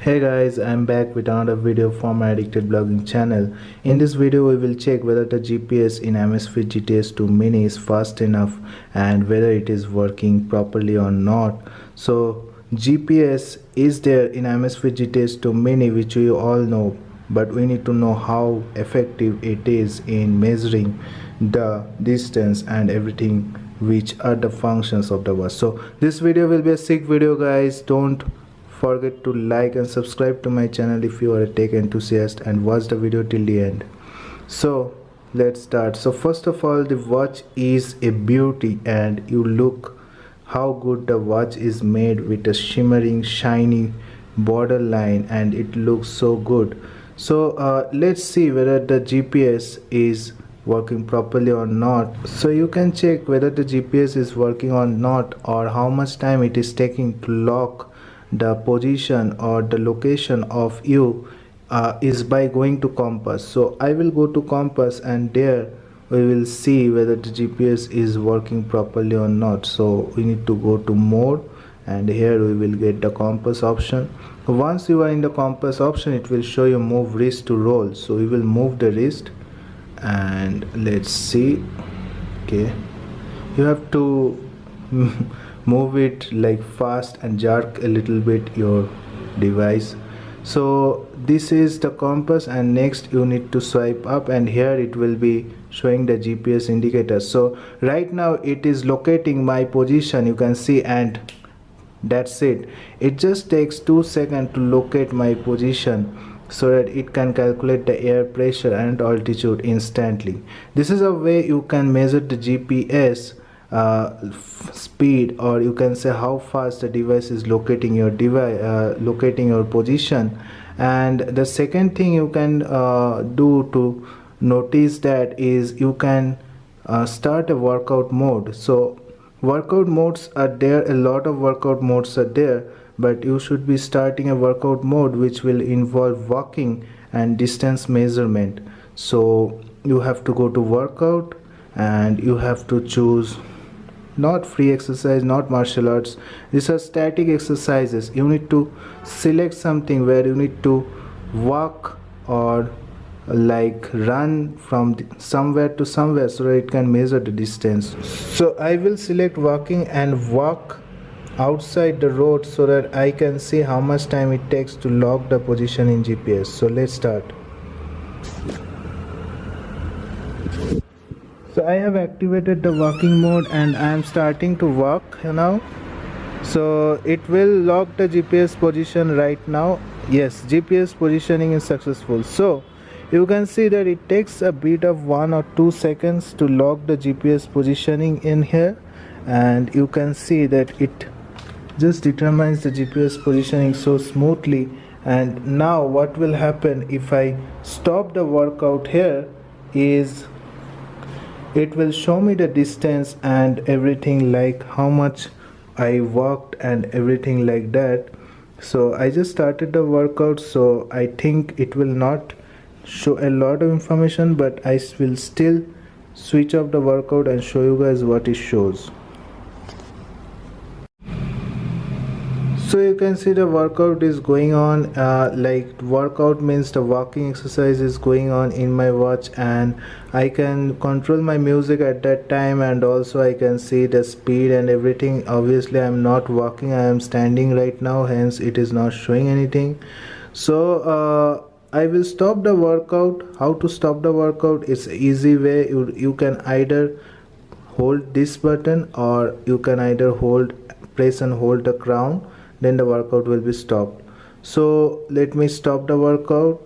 Hey guys, I'm back with another video from my addicted blogging channel. In this video we will check whether the GPS in Amazfit GTS 2 mini is fast enough and whether it is working properly or not. So GPS is there in Amazfit GTS 2 mini, which we all know, but we need to know how effective it is in measuring the distance and everything, which are the functions of the watch. So this video will be a sick video guys. Don't forget to like and subscribe to my channel if you are a tech enthusiast, and watch the video till the end. So let's start. So first of all, the watch is a beauty, and you look how good the watch is made with a shimmering shiny borderline, and it looks so good. So let's see whether the GPS is working properly or not. So you can check whether the GPS is working or not, or how much time it is taking to lock the position or the location of you is by going to compass. So I will go to compass, and there we will see whether the GPS is working properly or not. So we need to go to more, and here we will get the compass option. Once you are in the compass option, it will show you move wrist to roll. So we will move the wrist, and let's see. Okay, you have to move it like fast and jerk a little bit your device. So this is the compass, and next you need to swipe up, and here it will be showing the GPS indicator. So right now it is locating my position, you can see, and that's it. It just takes 2 seconds to locate my position, so that it can calculate the air pressure and altitude instantly. This is a way you can measure the GPS speed, or you can say how fast the device is locating your position. And the second thing you can do to notice that is you can start a workout mode. So workout modes are there, a lot of workout modes are there, but you should be starting a workout mode which will involve walking and distance measurement. So you have to go to workout, and you have to choose not free exercise, not martial arts. These are static exercises. You need to select something where you need to walk or like run from somewhere to somewhere, so that it can measure the distance. So I will select walking and walk outside the road, so that I can see how much time it takes to lock the position in GPS. So let's start. So I have activated the walking mode, and I am starting to walk now. So it will lock the GPS position right now. Yes, GPS positioning is successful. So you can see that it takes a bit of 1 or 2 seconds to lock the GPS positioning in here, and you can see that it just determines the GPS positioning so smoothly. And now what will happen if I stop the workout here is it will show me the distance and everything, like how much I walked and everything like that. So I just started the workout, so I think it will not show a lot of information, but I will still switch off the workout and show you guys what it shows. So you can see the workout is going on, like workout means the walking exercise is going on in my watch, and I can control my music at that time, and also I can see the speed and everything. Obviously I am not walking, I am standing right now, hence it is not showing anything. So I will stop the workout. How to stop the workout? It's an easy way. You can either hold this button, or you can either press and hold the crown, then the workout will be stopped. So let me stop the workout.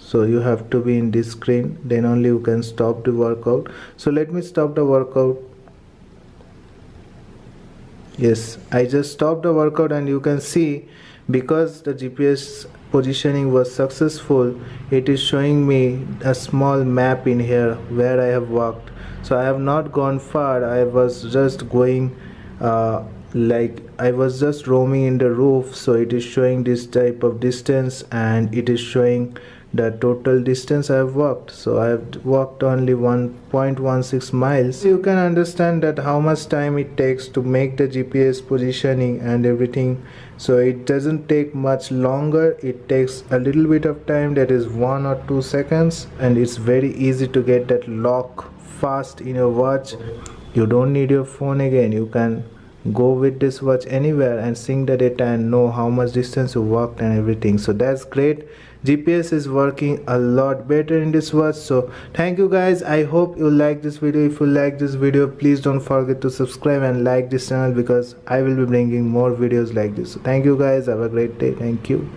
So you have to be in this screen, then only you can stop the workout. So let me stop the workout. Yes, I just stopped the workout, and you can see because the GPS positioning was successful, it is showing me a small map in here where I have walked. So I have not gone far, I was just going like I was just roaming in the roof. So it is showing this type of distance, and it is showing the total distance I have walked. So I have walked only 1.16 miles. You can understand that how much time it takes to make the GPS positioning and everything. So it doesn't take much longer, it takes a little bit of time, that is 1 or 2 seconds, and it's very easy to get that lock fast in your watch. You don't need your phone again, you can go with this watch anywhere and sync the data and know how much distance you walked and everything. So that's great. GPS is working a lot better in this watch. So thank you guys, I hope you like this video. If you like this video, please don't forget to subscribe and like this channel, because I will be bringing more videos like this. So thank you guys, have a great day. Thank you.